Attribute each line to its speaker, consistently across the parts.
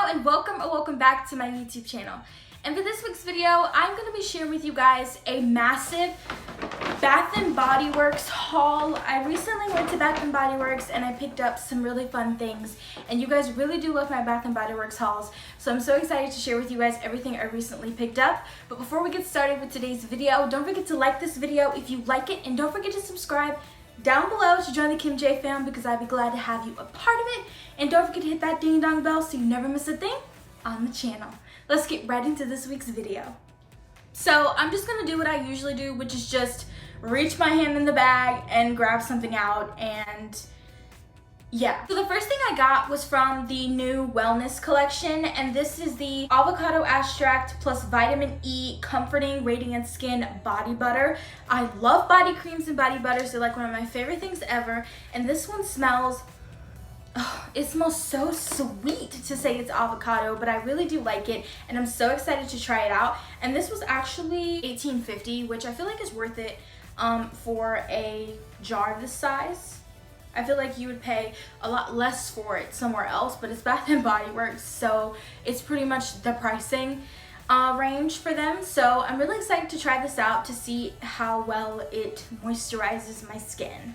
Speaker 1: Hello and welcome back to my YouTube channel. And for this week's video, I'm going to be sharing with you guys a massive Bath & Body Works haul. I recently went to Bath & Body Works and I picked up some really fun things. And you guys really do love my Bath & Body Works hauls. So I'm so excited to share with you guys everything I recently picked up. But before we get started with today's video, don't forget to like this video if you like it. And don't forget to subscribe down below to join the Kim J fam because I'd be glad to have you a part of it. And don't forget to hit that ding dong bell so you never miss a thing on the channel. Let's get right into this week's video. So I'm just gonna do what I usually do, which is just reach my hand in the bag and grab something out, and yeah. So the first thing I got was from the new wellness collection, and this is the Avocado Extract plus Vitamin E Comforting Radiant Skin Body Butter. I love body creams and body butters. They're like one of my favorite things ever, and this one smells, oh, it smells so sweet to say it's avocado, but I really do like it, and I'm so excited to try it out. And this was actually $18.50, which I feel like is worth it for a jar this size. I feel like you would pay a lot less for it somewhere else, but it's Bath & Body Works, so it's pretty much the pricing range for them. So I'm really excited to try this out to see how well it moisturizes my skin.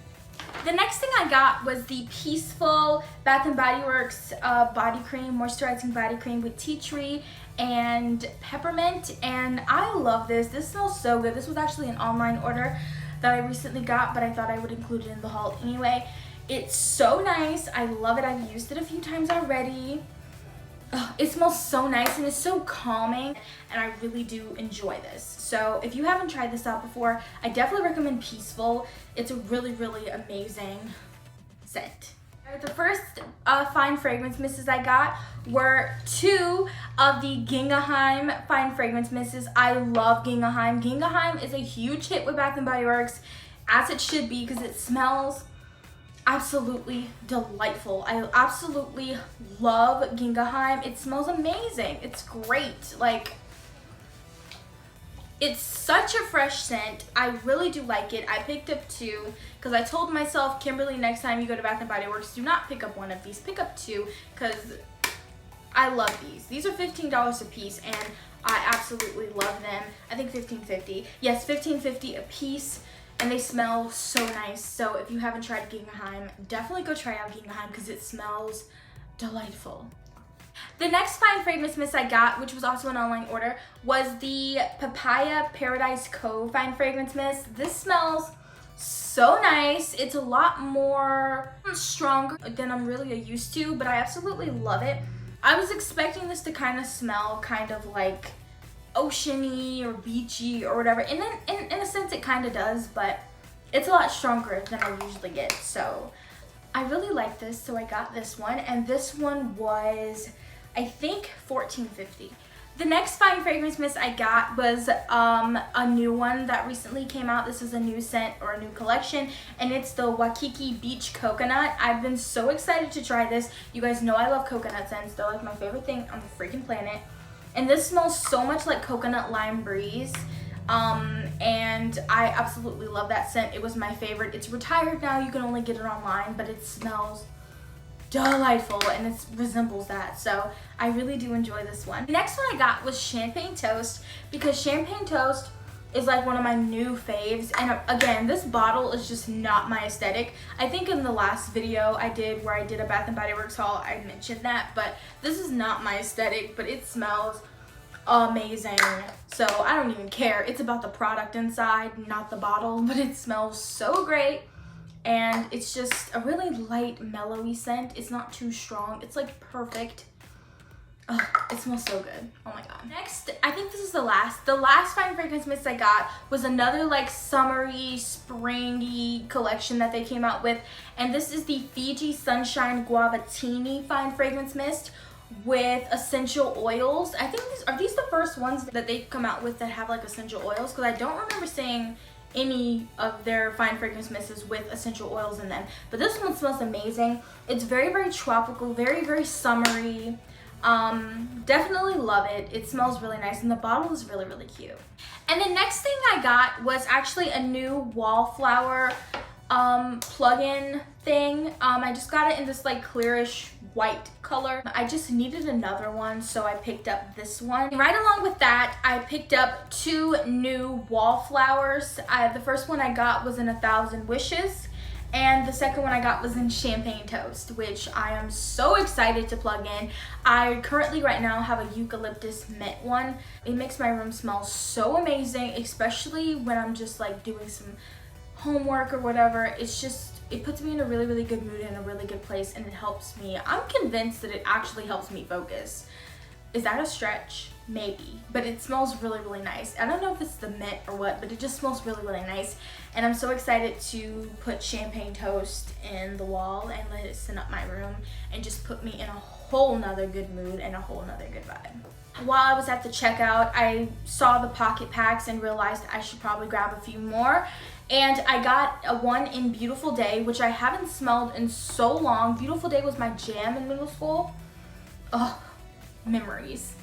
Speaker 1: The next thing I got was the Peaceful Bath & Body Works body cream, moisturizing body cream with tea tree and peppermint, and I love this. This smells so good. This was actually an online order that I recently got, but I thought I would include it in the haul anyway. It's so nice. I love it. I've used it a few times already. It smells so nice and it's so calming, and I really do enjoy this. So if you haven't tried this out before, I definitely recommend Peaceful. It's a really, really amazing scent. The first fine fragrance misses I got were two of the Gingaheim fine fragrance misses. I love Gingaheim. Gingaheim is a huge hit with Bath & Body Works, as it should be, because it smells absolutely delightful. I absolutely love Gingaheim. It smells amazing. It's great. Like, it's such a fresh scent. I really do like it. I picked up two because I told myself, Kimberly, next time you go to Bath & Body Works, do not pick up one of these. Pick up two because I love these. These are $15 a piece and I absolutely love them. I think $15.50. Yes, $15.50 a piece. And they smell so nice. So if you haven't tried Gingaheim, definitely go try out Gingaheim because it smells delightful. The next fine fragrance mist I got, which was also an online order, was the Papaya Paradise Cove fine fragrance mist. This smells so nice. It's a lot more stronger than I'm really used to, but I absolutely love it. I was expecting this to kind of smell kind of like oceany or beachy or whatever, and in a sense it kind of does, but it's a lot stronger than I usually get. So I really like this, so I got this one, and this one was, I think, $14.50. The next fine fragrance mist I got was a new one that recently came out. This is a new scent or a new collection, and it's the Wakiki Beach Coconut. I've been so excited to try this. You guys know I love coconut scents. They're like my favorite thing on the freaking planet. And this smells so much like Coconut Lime Breeze. And I absolutely love that scent. It was my favorite. It's retired now. You can only get it online, but it smells delightful and it resembles that. So I really do enjoy this one. The next one I got was Champagne Toast, because Champagne Toast is like one of my new faves. And again, this bottle is just not my aesthetic. I think in the last video I did where I did a Bath & Body Works haul, I mentioned that, but this is not my aesthetic, but it smells amazing. So I don't even care. It's about the product inside, not the bottle, but it smells so great. And it's just a really light, mellowy scent. It's not too strong. It's like perfect. Oh, it smells so good. Oh my god. Next, I think this is the last fine fragrance mist I got was another like summery, springy collection that they came out with. And this is the Fiji Sunshine Guavatini fine fragrance mist with essential oils. I think these the first ones that they've come out with that have like essential oils, because I don't remember seeing any of their fine fragrance mists with essential oils in them. But this one smells amazing. It's very, very tropical, very, very summery. Definitely love it. It smells really nice, and the bottle is really, really cute. And the next thing I got was actually a new wallflower plug-in thing. I just got it in this like clearish white color. I just needed another one, so I picked up this one. And right along with that, I picked up 2 new wallflowers. The first one I got was in 1,000 Wishes, and the second one I got was in Champagne Toast, which I am so excited to plug in. I currently right now have a eucalyptus mint one. It makes my room smell so amazing, especially when I'm just like doing some homework or whatever. It puts me in a really, really good mood and a really good place, and it helps me. I'm convinced that it actually helps me focus. Is that a stretch? Maybe, but it smells really, really nice. I don't know if it's the mint or what, but it just smells really, really nice. And I'm so excited to put Champagne Toast in the wall and let it scent up my room and just put me in a whole nother good mood and a whole nother good vibe. While I was at the checkout, I saw the pocket packs and realized I should probably grab a few more. And I got a one in Beautiful Day, which I haven't smelled in so long. Beautiful Day was my jam in middle school. Oh, memories.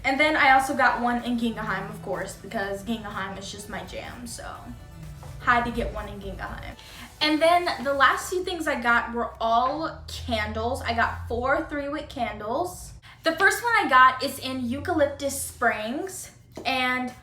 Speaker 1: And then I also got one in Gingaheim, of course, because Gingaheim is just my jam, so had to get one in Gingaheim. And then the last few things I got were all candles. I got 4 3-wick candles. The first one I got is in Eucalyptus Springs, and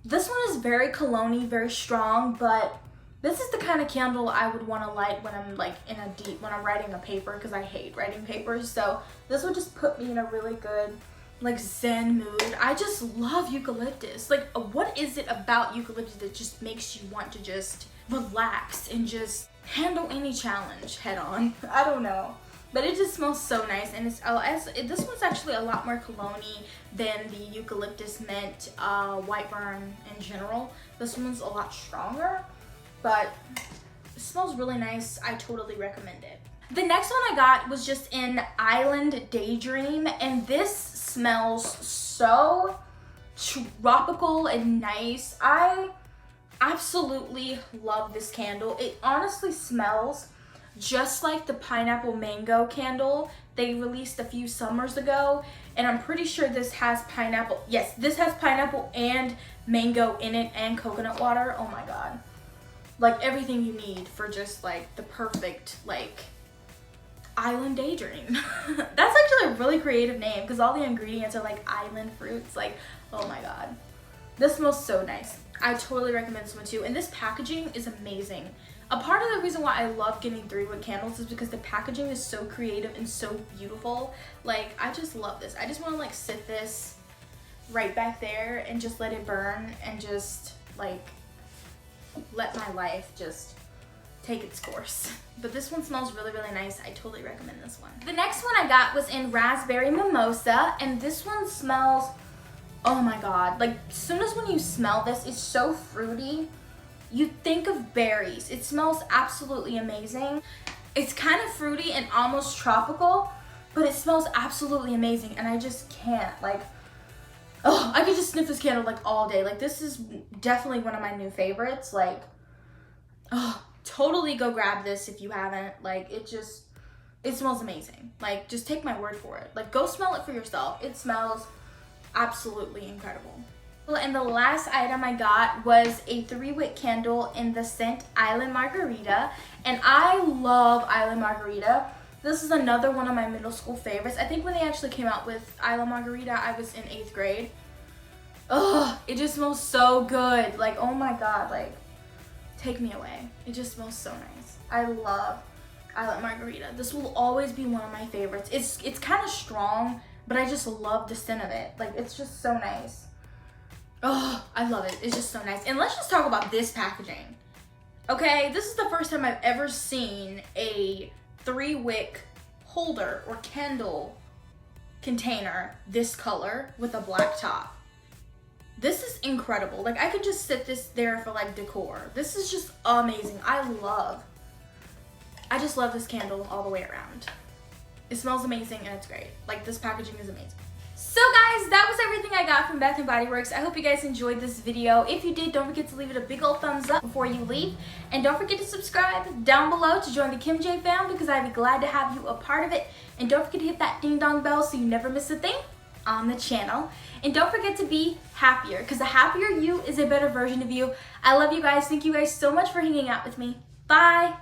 Speaker 1: this one is very cologne-y, very strong, but this is the kind of candle I would want to light when I'm like when I'm writing a paper, because I hate writing papers. So this would just put me in a really good like zen mood. I just love eucalyptus. Like, what is it about eucalyptus that just makes you want to just relax and just handle any challenge head on? I don't know. But it just smells so nice, and this one's actually a lot more cologne-y than the eucalyptus mint white burn in general. This one's a lot stronger, but it smells really nice. I totally recommend it. The next one I got was just in Island Daydream, and this smells so tropical and nice. I absolutely love this candle. It honestly smells just like the pineapple mango candle they released a few summers ago, and I'm pretty sure this has pineapple. Yes, this has pineapple and mango in it, and coconut water. Oh my god, like everything you need for just like the perfect like Island Daydream. That's actually a really creative name, because all the ingredients are like island fruits. Like, oh my god, this smells so nice. I totally recommend this one too, and this packaging is amazing. A part of the reason why I love getting 3-wick candles is because the packaging is so creative and so beautiful. Like, I just love this. I just want to like sit this right back there and just let it burn and just like let my life just take its course. But this one smells really, really nice. I totally recommend this one. The next one I got was in Raspberry Mimosa, and this one smells, oh my god, like as soon as when you smell this, it's so fruity. You think of berries. It smells absolutely amazing. It's kind of fruity and almost tropical, but it smells absolutely amazing, and I just can't, like, oh, I could just sniff this candle like all day. Like, this is definitely one of my new favorites. Like, oh, totally go grab this if you haven't. Like, it smells amazing. Like, just take my word for it. Like, go smell it for yourself. It smells absolutely incredible. And the last item I got was a 3-wick candle in the scent Island Margarita, and I love Island Margarita. This is another one of my middle school favorites. I think when they actually came out with Island Margarita, I was in 8th grade. Ugh, it just smells so good. Like, oh my god, like, take me away. It just smells so nice. I love Island Margarita. This will always be one of my favorites. It's kind of strong, but I just love the scent of it. Like, it's just so nice. Oh, I love it. It's just so nice. And let's just talk about this packaging. Okay, this is the first time I've ever seen a 3-wick holder or candle container this color with a black top. This is incredible. Like, I could just sit this there for like decor. This is just amazing. I just love this candle all the way around. It smells amazing and it's great. Like, this packaging is amazing. So guys, that was everything I got from Bath & Body Works. I hope you guys enjoyed this video. If you did, don't forget to leave it a big old thumbs up before you leave. And don't forget to subscribe down below to join the Kim J fam, because I'd be glad to have you a part of it. And don't forget to hit that ding dong bell so you never miss a thing on the channel. And don't forget to be happier, because a happier you is a better version of you. I love you guys. Thank you guys so much for hanging out with me. Bye.